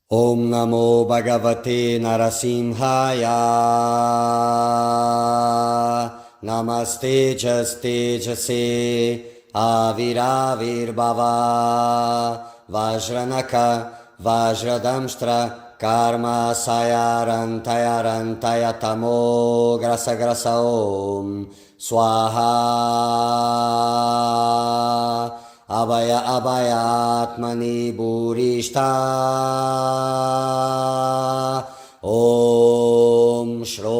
Om Namo Bhagavate Narasimhaya. Namaste Tejase Aviravirbhava Vajranaka Vajradamshtra Karma Sayarantaya Tamo Grasa Grasa Om Swaha Abhaya Abhayatmani Burishta Om Shrom.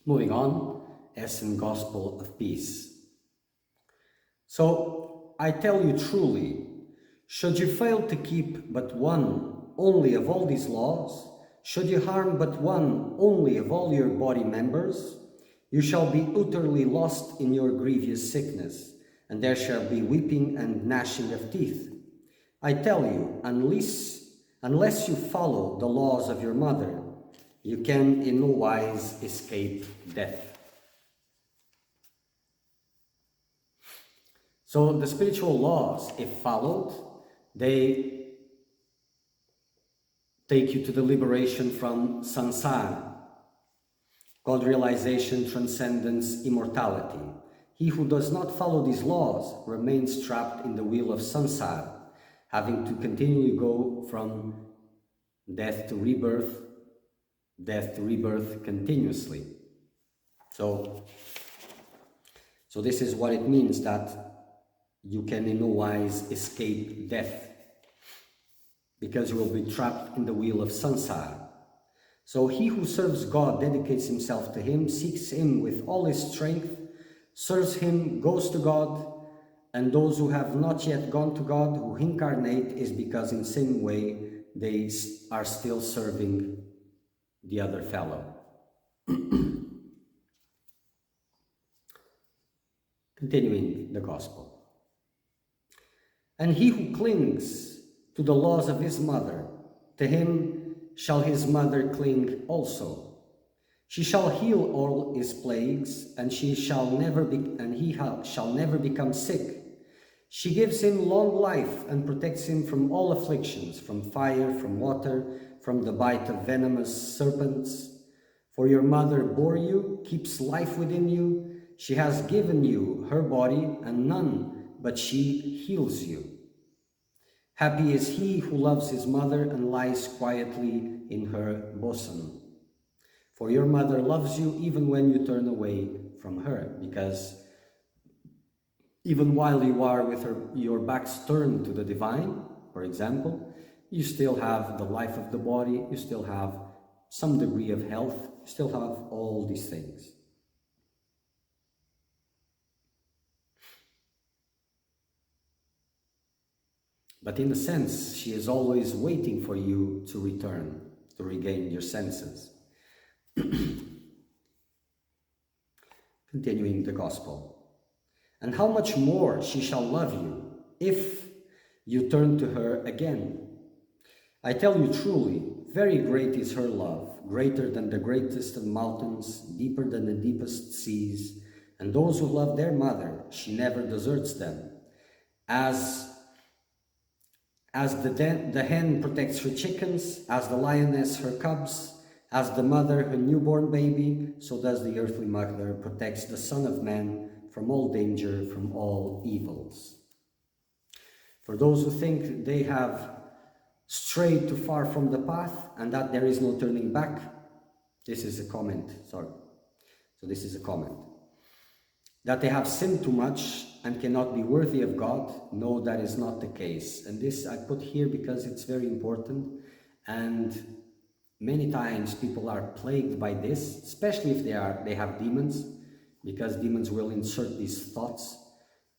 Moving on, Essen Gospel of Peace. So I tell you truly, should you fail to keep but one only of all these laws, should you harm but one only of all your body members, you shall be utterly lost in your grievous sickness, and there shall be weeping and gnashing of teeth. I tell you, unless you follow the laws of your mother, you can in no wise escape death. So the spiritual laws, if followed, they take you to the liberation from samsara, God realization, transcendence, immortality. He who does not follow these laws remains trapped in the wheel of samsara, having to continually go from death to rebirth continuously. So this is what it means that you can in no wise escape death, because you will be trapped in the wheel of samsara. So he who serves God dedicates himself to him, seeks him with all his strength, serves him, goes to God, and those who have not yet gone to God, who incarnate, is because in the same way they are still serving the other fellow. Continuing the gospel. And he who clings to the laws of his mother, to him shall his mother cling also. She shall heal all his plagues, and he shall never become sick. She gives him long life and protects him from all afflictions, from fire, from water, from the bite of venomous serpents. For your mother bore you, keeps life within you. She has given you her body, and none but she heals you. Happy is he who loves his mother and lies quietly in her bosom. For your mother loves you even when you turn away from her, because even while you are with your backs turned to the divine, for example, you still have the life of the body, you still have some degree of health, you still have all these things. But in a sense, she is always waiting for you to return, to regain your senses. Continuing the gospel. And how much more she shall love you if you turn to her again. I tell you truly, very great is her love, greater than the greatest of mountains, deeper than the deepest seas, and those who love their mother, she never deserts them. As the hen protects her chickens, as the lioness her cubs, as the mother her newborn baby, so does the earthly mother protects the Son of Man from all danger, from all evils. For those who think they have strayed too far from the path and that there is no turning back, this is a comment, that they have sinned too much and cannot be worthy of God. No, that is not the case. And this I put here because it's very important, and many times people are plagued by this, especially if they have demons, because demons will insert these thoughts.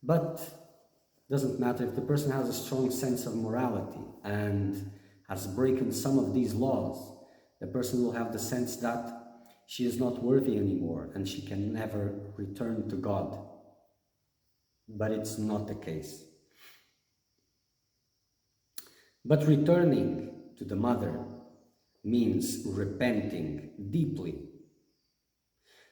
But it doesn't matter if the person has a strong sense of morality and has broken some of these laws, the person will have the sense that she is not worthy anymore and she can never return to God. But it's not the case. But returning to the mother means repenting deeply.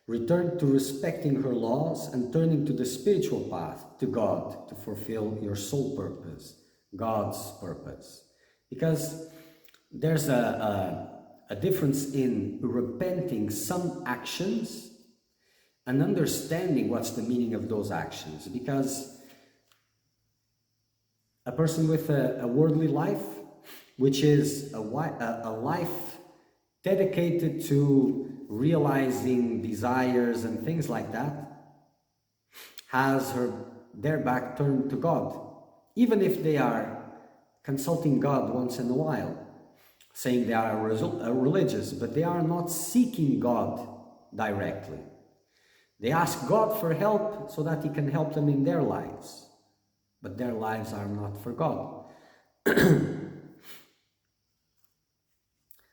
Return to respecting her laws and turning to the spiritual path, to God, to fulfill your soul purpose, God's purpose. Because there's a difference in repenting some actions and understanding what's the meaning of those actions. Because a person with a worldly life, which is a life dedicated to realizing desires and things like that, has their back turned to God, even if they are consulting God once in a while, saying they are religious, but they are not seeking God directly. They ask God for help so that He can help them in their lives, but their lives are not for God.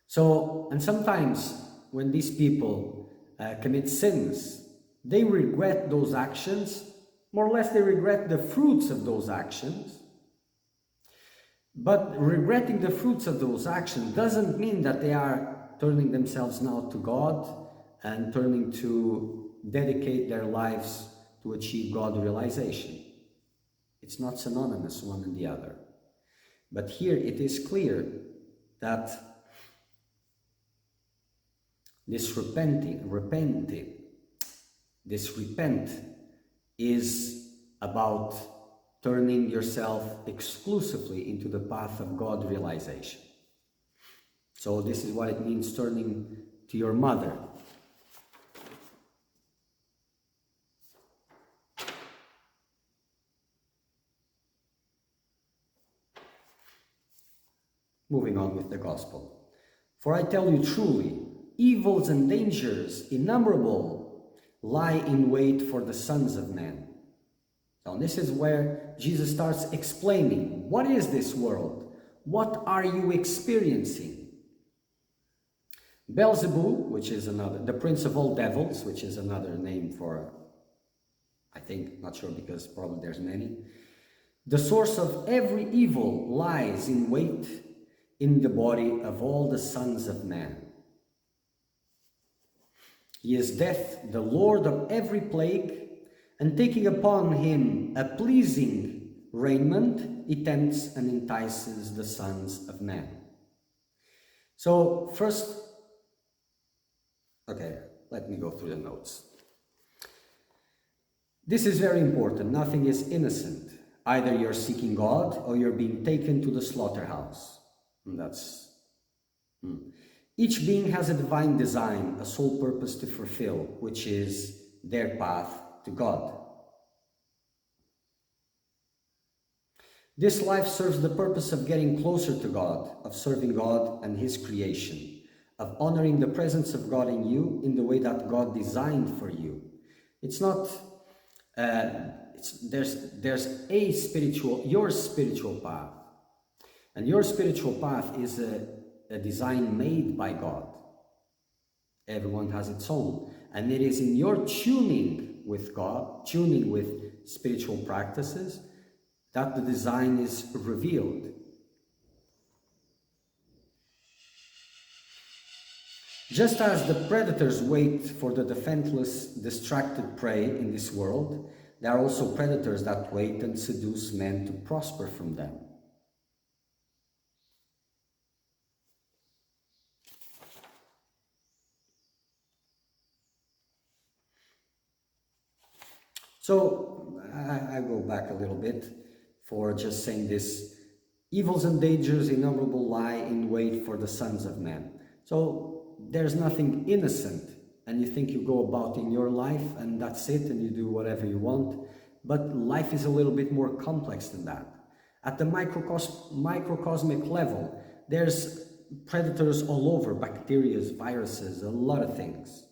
So, and sometimes when these people commit sins, they regret those actions. More or less, they regret the fruits of those actions. But regretting the fruits of those actions doesn't mean that they are turning themselves now to God and turning to dedicate their lives to achieve God realization. It's not synonymous, one and the other. But here it is clear that this repent is about turning yourself exclusively into the path of God realization. So this is what it means, turning to your mother. Moving on with the gospel. For I tell you truly, evils and dangers innumerable lie in wait for the sons of men. So this is where Jesus starts explaining, what is this world? What are you experiencing? Beelzebub, which is the prince of all devils, which is another name for, I think, not sure because probably there's many. The source of every evil lies in wait in the body of all the sons of man. He is death, the lord of every plague, and taking upon him a pleasing raiment, he tempts and entices the sons of men. So first, okay, let me go through the notes. This is very important. Nothing is innocent. Either you're seeking God or you're being taken to the slaughterhouse. And that's... Each being has a divine design, a sole purpose to fulfill, which is their path to God. This life serves the purpose of getting closer to God, of serving God and His creation, of honoring the presence of God in you in the way that God designed for you. It's not, there's your spiritual path. And your spiritual path is a design made by God. Everyone has its own. And it is in your tuning with God, tuning with spiritual practices, that the design is revealed. Just as the predators wait for the defenseless, distracted prey in this world, there are also predators that wait and seduce men to prosper from them. So I go back a little bit for just saying this. Evils and dangers innumerable lie in wait for the sons of men. So there's nothing innocent, and you think you go about in your life and that's it, and you do whatever you want. But life is a little bit more complex than that. At the microcosmic level, there's predators all over, bacteria, viruses, a lot of things.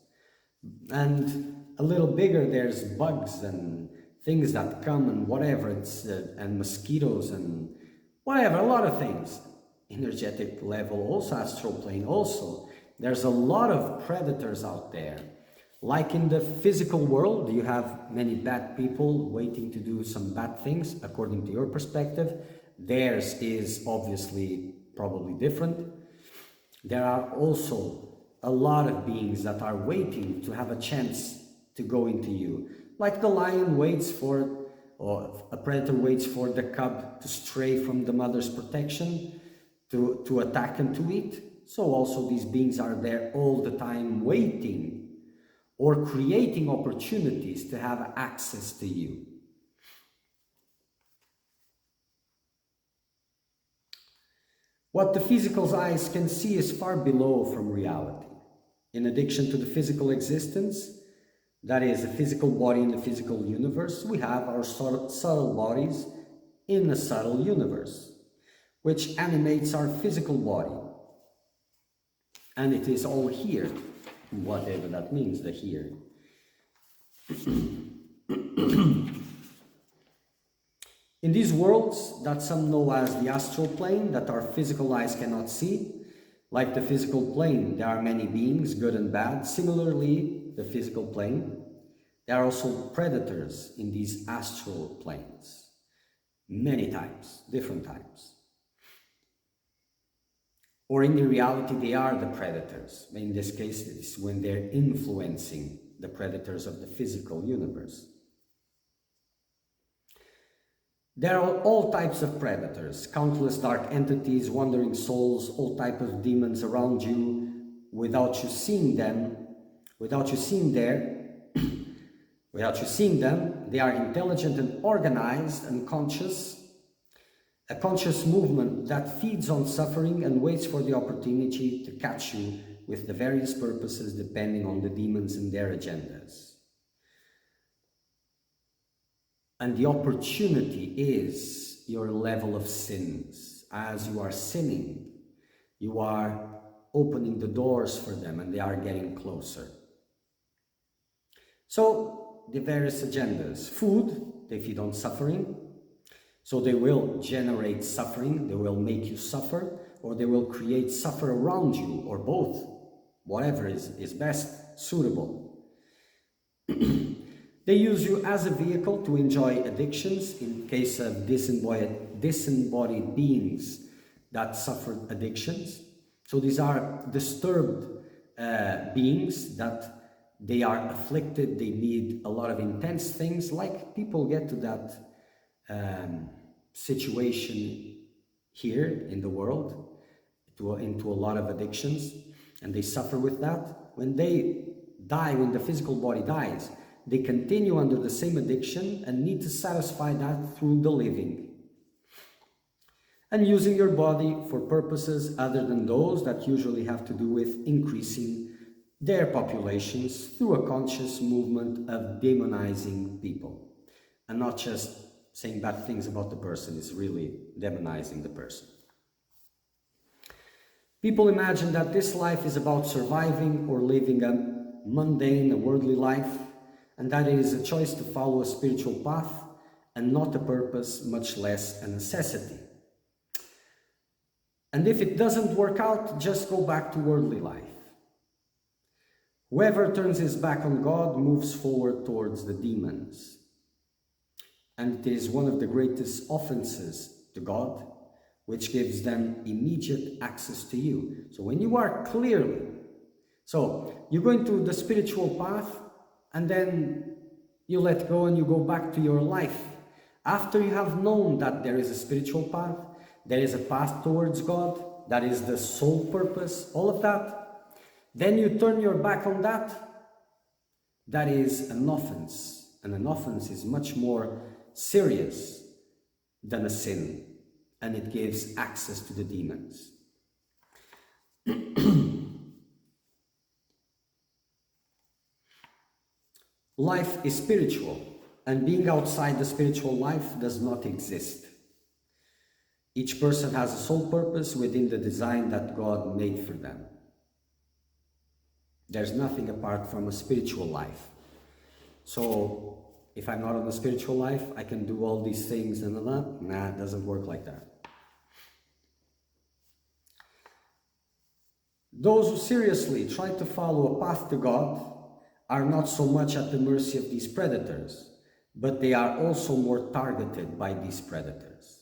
And a little bigger, there's bugs and things that come and whatever, and mosquitoes and whatever, a lot of things. Energetic level, also astral plane, also. There's a lot of predators out there. Like in the physical world, you have many bad people waiting to do some bad things, according to your perspective. Theirs is obviously probably different. There are also a lot of beings that are waiting to have a chance to go into you. Like the lion waits for, or a predator waits for the cub to stray from the mother's protection to attack and to eat. So also these beings are there all the time waiting or creating opportunities to have access to you. What the physical eyes can see is far below from reality. In addition to the physical existence, that is, a physical body in the physical universe, we have our subtle bodies in a subtle universe, which animates our physical body. And it is all here, whatever that means, the here. In these worlds that some know as the astral plane, that our physical eyes cannot see, like the physical plane, there are many beings, good and bad. Similarly, the physical plane, there are also predators in these astral planes. Many types, different types. Or in the reality, they are the predators. In this case, it's when they're influencing the predators of the physical universe. There are all types of predators, countless dark entities, wandering souls, all types of demons around you, without you seeing them, without you seeing them, they are intelligent and organized and conscious, a conscious movement that feeds on suffering and waits for the opportunity to catch you with the various purposes depending on the demons and their agendas. And the opportunity is your level of sins. As you are sinning, you are opening the doors for them and they are getting closer. So, the various agendas. Food, they feed on suffering. So they will generate suffering, they will make you suffer, or they will create suffer around you, or both. Whatever is best, suitable. They use you as a vehicle to enjoy addictions in case of disembodied beings that suffered addictions. So these are disturbed beings that they are afflicted, they need a lot of intense things, like people get to that situation here in the world, into a lot of addictions, and they suffer with that. When they die, when the physical body dies, they continue under the same addiction and need to satisfy that through the living. And using your body for purposes other than those that usually have to do with increasing their populations through a conscious movement of demonizing people. And not just saying bad things about the person, it's really demonizing the person. People imagine that this life is about surviving or living a mundane, a worldly life, and that it is a choice to follow a spiritual path and not a purpose, much less a necessity. And if it doesn't work out, just go back to worldly life. Whoever turns his back on God moves forward towards the demons. And it is one of the greatest offenses to God, which gives them immediate access to you. So when you are clearly, so you go into the spiritual path, and then you let go and you go back to your life. After you have known that there is a spiritual path, there is a path towards God, that is the sole purpose, all of that, then you turn your back on that, that is an offense. And an offense is much more serious than a sin, and it gives access to the demons. Life is spiritual, and being outside the spiritual life does not exist. Each person has a sole purpose within the design that God made for them. There's nothing apart from a spiritual life. So, if I'm not on a spiritual life, I can do all these things and that. Nah, it doesn't work like that. Those who seriously try to follow a path to God are not so much at the mercy of these predators, but they are also more targeted by these predators.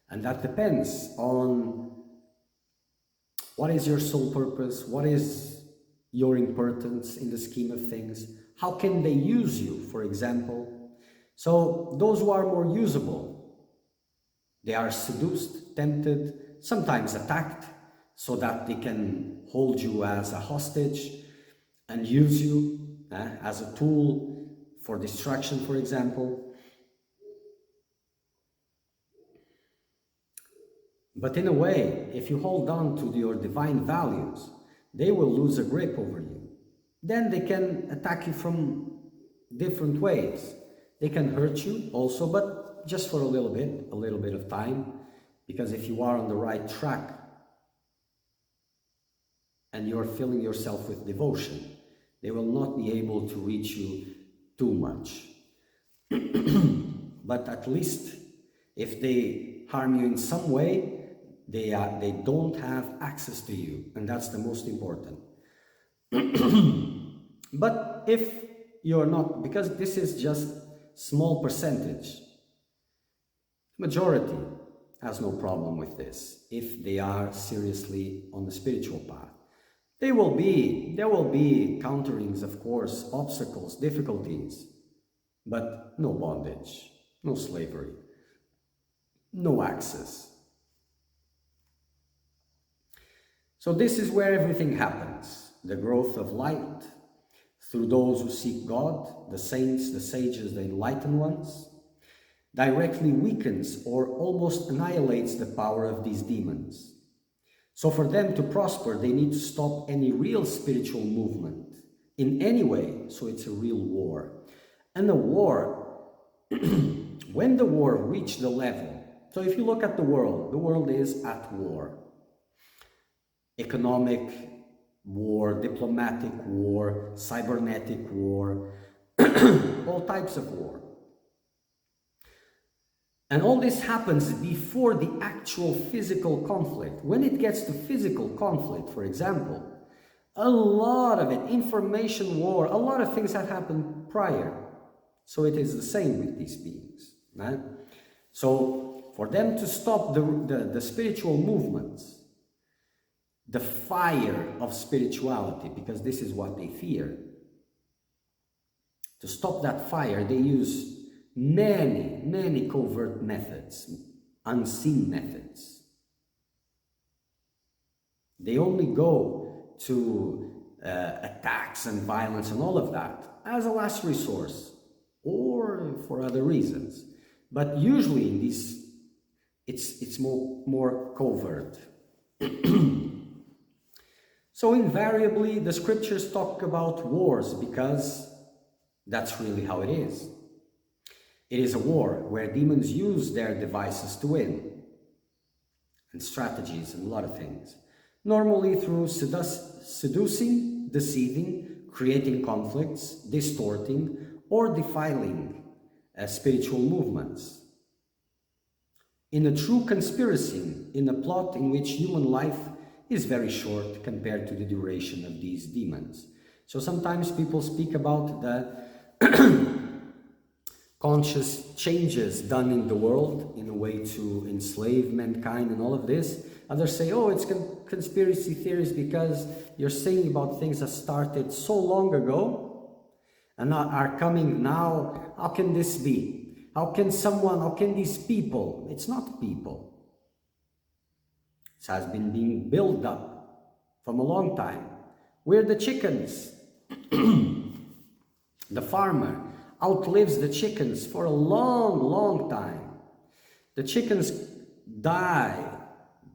And that depends on what is your sole purpose, what is your importance in the scheme of things? How can they use you, for example? So those who are more usable, they are seduced, tempted, sometimes attacked, so that they can hold you as a hostage and use you as a tool for distraction, for example. But in a way, if you hold on to your divine values, they will lose a grip over you. Then they can attack you from different ways. They can hurt you also, but just for a little bit of time, because if you are on the right track and you're filling yourself with devotion, they will not be able to reach you too much. But at least if they harm you in some way, they don't have access to you, and that's the most important. But if you're not, because this is just small percentage, majority has no problem with this if they are seriously on the spiritual path. There will be counterings, of course, obstacles, difficulties, but no bondage, no slavery, no access. So this is where everything happens. The growth of light through those who seek God, the saints, the sages, the enlightened ones, directly weakens or almost annihilates the power of these demons. So for them to prosper, they need to stop any real spiritual movement in any way. So it's a real war. And the war, when the war reached the level, so if you look at the world is at war. Economic war, diplomatic war, cybernetic war, all types of war. And all this happens before the actual physical conflict. When it gets to physical conflict, for example, a lot of it, information war, a lot of things have happened prior. So it is the same with these beings. Right? So for them to stop the spiritual movements, the fire of spirituality, because this is what they fear, to stop that fire, they use many covert methods, unseen methods. They only go to attacks and violence and all of that as a last resource or for other reasons. But usually in these, it's more covert. So invariably, the scriptures talk about wars because that's really how it is. It is a war where demons use their devices to win, and strategies and a lot of things. Normally through seducing, deceiving, creating conflicts, distorting, or defiling spiritual movements. In a true conspiracy, in a plot in which human life is very short compared to the duration of these demons. So sometimes people speak about the conscious changes done in the world in a way to enslave mankind and all of this. Others say, oh, it's conspiracy theories because you're saying about things that started so long ago and are coming now. How can this be? How can these people? It's not people. It has been being built up from a long time. We're the chickens. The farmer outlives the chickens for a long time. The chickens die,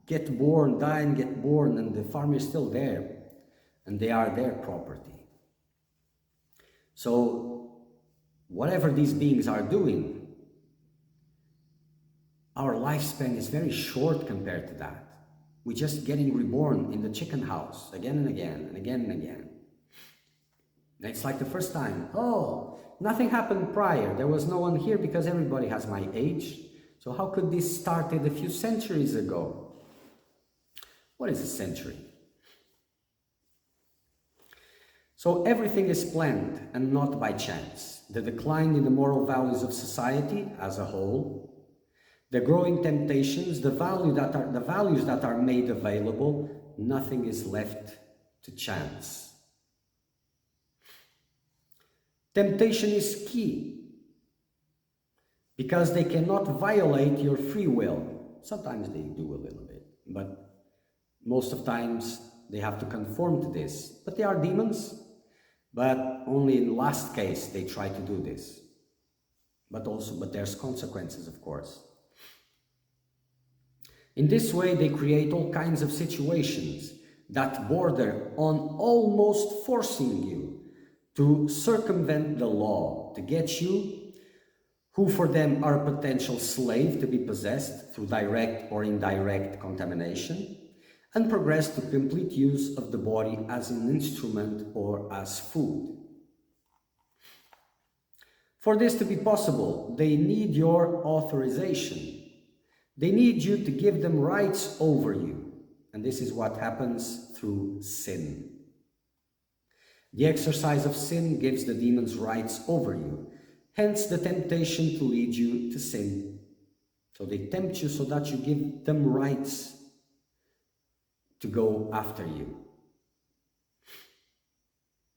get born, die and get born, and the farmer is still there, and they are their property. So whatever these beings are doing, our lifespan is very short compared to that. We're just getting reborn in the chicken house again and again and again and again. And it's like the first time, oh, nothing happened prior. There was no one here because everybody has my age. So how could this started a few centuries ago? What is a century? So everything is planned and not by chance. The decline in the moral values of society as a whole, the growing temptations, the values that are made available, nothing is left to chance. Temptation is key because they cannot violate your free will. Sometimes they do a little bit, but most of times they have to conform to this. But they are demons, but only in last case they try to do this. But there's consequences, of course. In this way, they create all kinds of situations that border on almost forcing you to circumvent the law, to get you, who for them are a potential slave to be possessed through direct or indirect contamination, and progress to complete use of the body as an instrument or as food. For this to be possible, they need your authorization. They need you to give them rights over you. And this is what happens through sin. The exercise of sin gives the demons rights over you. Hence the temptation to lead you to sin. So they tempt you so that you give them rights to go after you.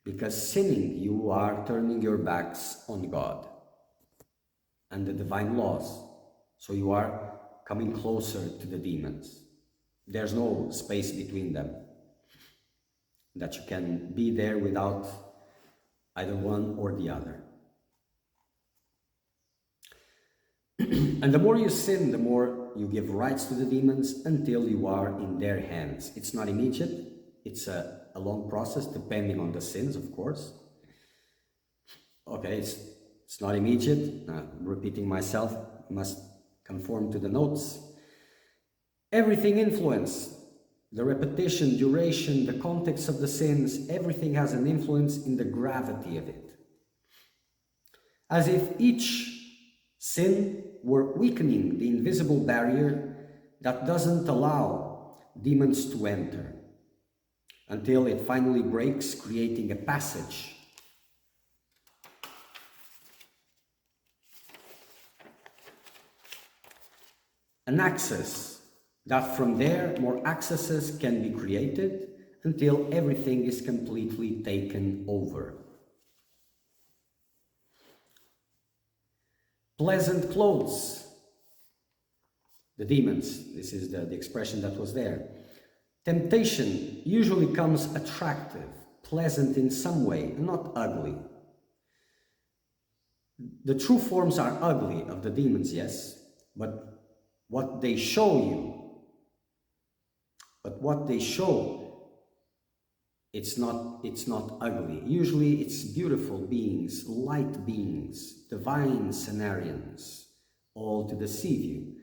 Because sinning, you are turning your backs on God and the divine laws. So you are coming closer to the demons. There's no space between them, that you can be there without either one or the other. And the more you sin, the more you give rights to the demons until you are in their hands. It's not immediate. It's a long process, depending on the sins, of course. Okay, it's not immediate. Repeating myself, must conform to the notes. Everything influence, the repetition, duration, the context of the sins, everything has an influence in the gravity of it. As if each sin were weakening the invisible barrier that doesn't allow demons to enter, until it finally breaks, creating a passage. An access, that from there more accesses can be created until everything is completely taken over. Pleasant clothes, the demons, this is the expression that was there. Temptation usually comes attractive, pleasant in some way, and not ugly. The true forms are ugly of the demons, yes, but what they show, it's not ugly. Usually it's beautiful beings, light beings, divine scenarians, all to deceive you.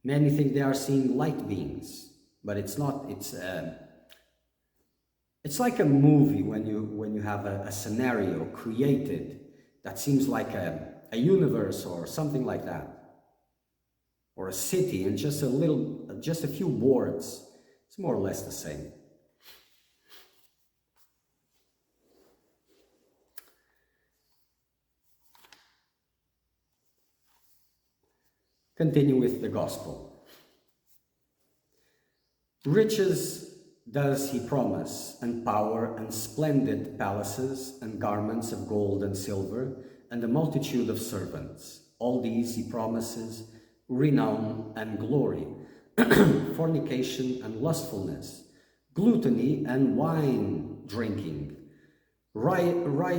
Many think they are seeing light beings, but it's not. It's like a movie when you have a scenario created that seems like a universe or something like that, or a city, and just a few boards. It's more or less the same. Continue with the gospel. Riches does he promise, and power, and splendid palaces, and garments of gold and silver, and a multitude of servants. All these he promises, renown and glory, fornication and lustfulness, gluttony and wine drinking, riotous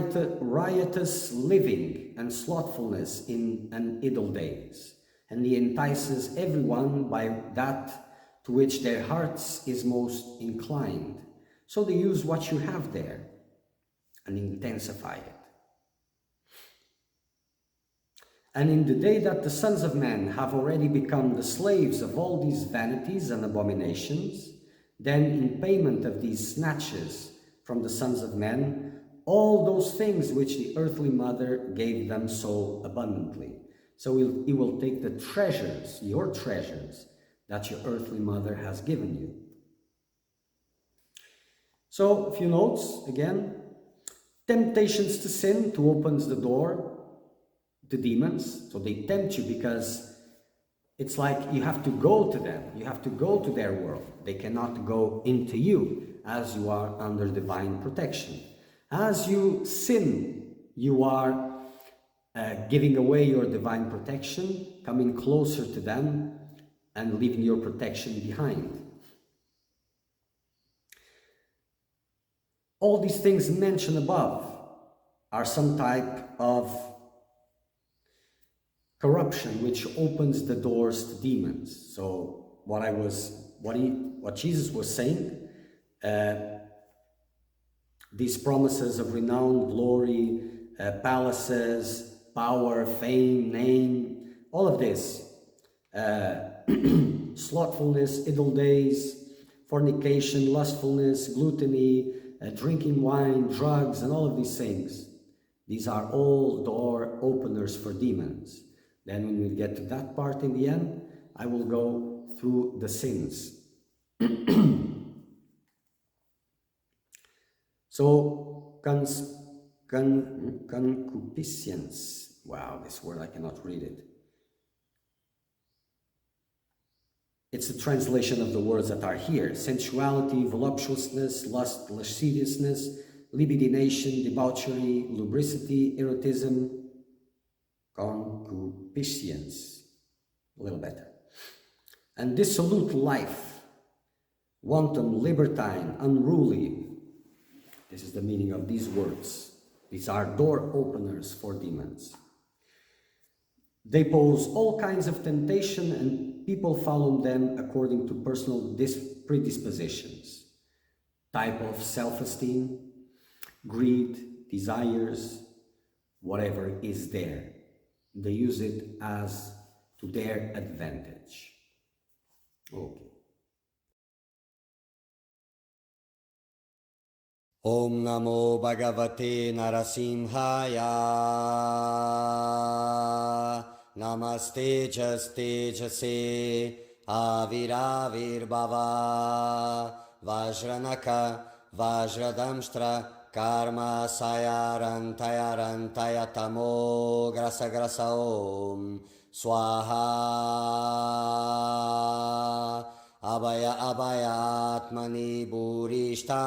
living and slothfulness and idle days. And he entices everyone by that to which their hearts is most inclined. So they use what you have there and intensify it. And in the day that the sons of men have already become the slaves of all these vanities and abominations, then in payment of these snatches from the sons of men, all those things which the earthly mother gave them so abundantly. So he will take the treasures, your treasures, that your earthly mother has given you. So, a few notes again. Temptations to sin, to opens the door to demons. So they tempt you because it's like you have to go to them. You have to go to their world. They cannot go into you as you are under divine protection. As you sin You are giving away your divine protection, coming closer to them, and leaving your protection behind. All these things mentioned above are some type of corruption which opens the doors to demons. So what Jesus was saying, these promises of renown, glory, palaces, power, fame, name, all of this, slothfulness, idle days, fornication, lustfulness, gluttony, drinking wine, drugs, and all of these things. These are all door openers for demons. Then when we get to that part in the end, I will go through the sins. So, concupiscence. Wow, this word, I cannot read it. It's a translation of the words that are here. Sensuality, voluptuousness, lust, lasciviousness, libidination, debauchery, lubricity, erotism, concupiscence. A little better. And dissolute life, wanton, libertine, unruly. This is the meaning of these words. These are door openers for demons. They pose all kinds of temptation and people follow them according to personal predispositions. Type of self-esteem, greed, desires, whatever is there. They use it as to their advantage. Okay. Om Namo Bhagavate Narasimhaya. Namaste Tejase Aviravir Bhava Vajranaka Vajradamstra Karma Sayarantaya Tamo Grasa Grasa Om Swaha Abhaya Abhaya Atmani Burishta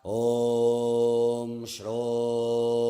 Om Shro